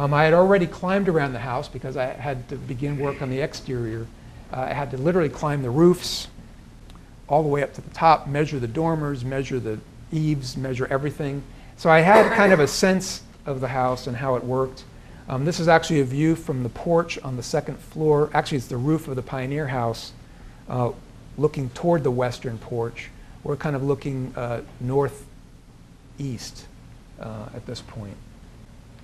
I had already climbed around the house because I had to begin work on the exterior. I had to literally climb the roofs all the way up to the top, measure the dormers, measure the eaves, measure everything. So I had kind of a sense of the house and how it worked. This is actually a view from the porch on the second floor. Actually, it's the roof of the Pioneer House looking toward the western porch. We're kind of looking northeast at this point.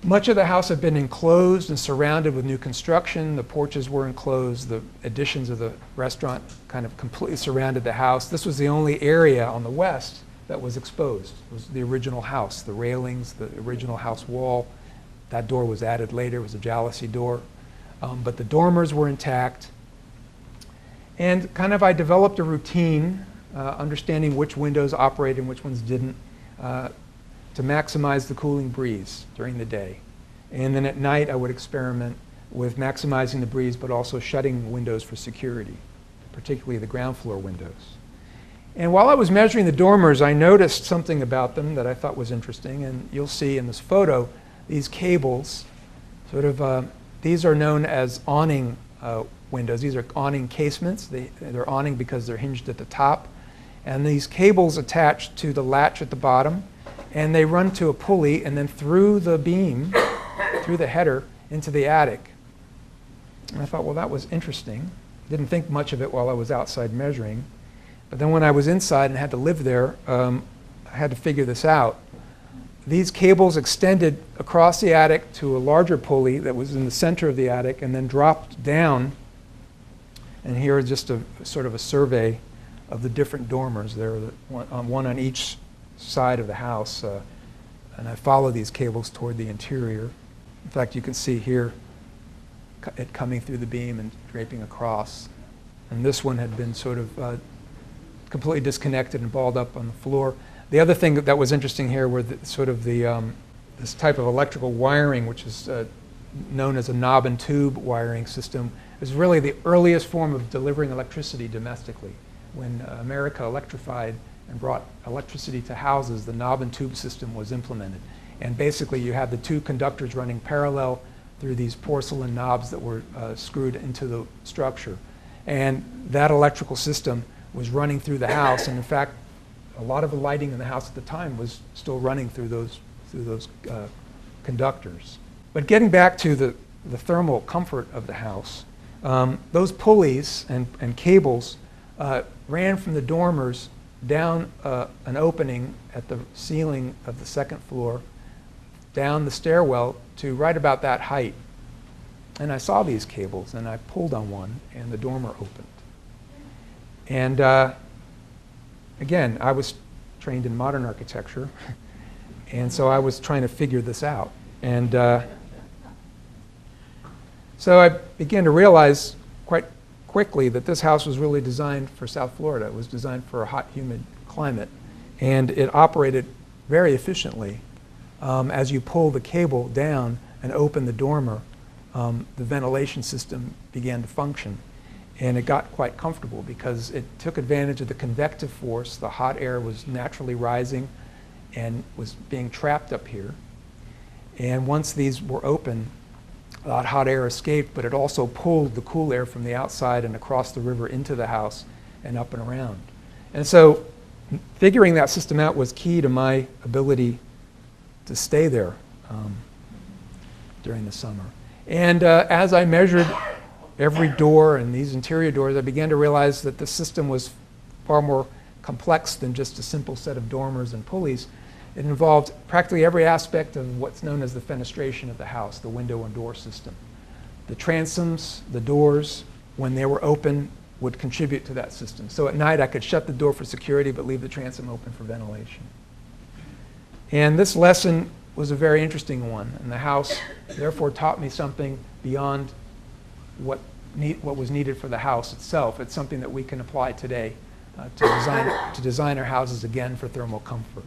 Much of the house had been enclosed and surrounded with new construction. The porches were enclosed. The additions of the restaurant kind of completely surrounded the house. This was the only area on the west that was exposed. It was the original house, the railings, the original house wall. That door was added later. It was a jalousie door. But the dormers were intact. And kind of I developed a routine, understanding which windows operated and which ones didn't, to maximize the cooling breeze during the day. And then at night I would experiment with maximizing the breeze but also shutting windows for security, particularly the ground floor windows. And while I was measuring the dormers, I noticed something about them that I thought was interesting, and you'll see in this photo these cables, these are known as awning windows. These are awning casements. They're awning because they're hinged at the top. And these cables attach to the latch at the bottom, and they run to a pulley and then through the beam, through the header, into the attic. And I thought, well, that was interesting. Didn't think much of it while I was outside measuring. But then when I was inside and had to live there, I had to figure this out. These cables extended across the attic to a larger pulley that was in the center of the attic and then dropped down. And here is just a sort of a survey of the different dormers. There are one on each side of the house, and I follow these cables toward the interior. In fact, you can see here it coming through the beam and draping across. And this one had been sort of completely disconnected and balled up on the floor. The other thing that was interesting here were this type of electrical wiring, which is known as a knob and tube wiring system. It was really the earliest form of delivering electricity domestically. When America electrified and brought electricity to houses, the knob and tube system was implemented. And basically you had the two conductors running parallel through these porcelain knobs that were screwed into the structure. And that electrical system was running through the house, and in fact a lot of the lighting in the house at the time was still running through those conductors. But getting back to the thermal comfort of the house, those pulleys and cables ran from the dormers down an opening at the ceiling of the second floor, down the stairwell to right about that height. And I saw these cables, and I pulled on one, and the dormer opened. And again, I was trained in modern architecture, and so I was trying to figure this out. And so I began to realize quite quickly that this house was really designed for South Florida. It was designed for a hot, humid climate, and it operated very efficiently. As you pull the cable down and open the dormer, the ventilation system began to function, and it got quite comfortable because it took advantage of the convective force. The hot air was naturally rising and was being trapped up here, and once these were open, that hot air escaped, but it also pulled the cool air from the outside and across the river into the house and up and around. And so figuring that system out was key to my ability to stay there during the summer. And as I measured every door and these interior doors, I began to realize that the system was far more complex than just a simple set of dormers and pulleys. It involved practically every aspect of what's known as the fenestration of the house, the window and door system. The transoms, the doors, when they were open, would contribute to that system. So at night I could shut the door for security but leave the transom open for ventilation. And this lesson was a very interesting one, and the house therefore taught me something beyond what was needed for the house itself. It's something that we can apply today to design our houses again for thermal comfort.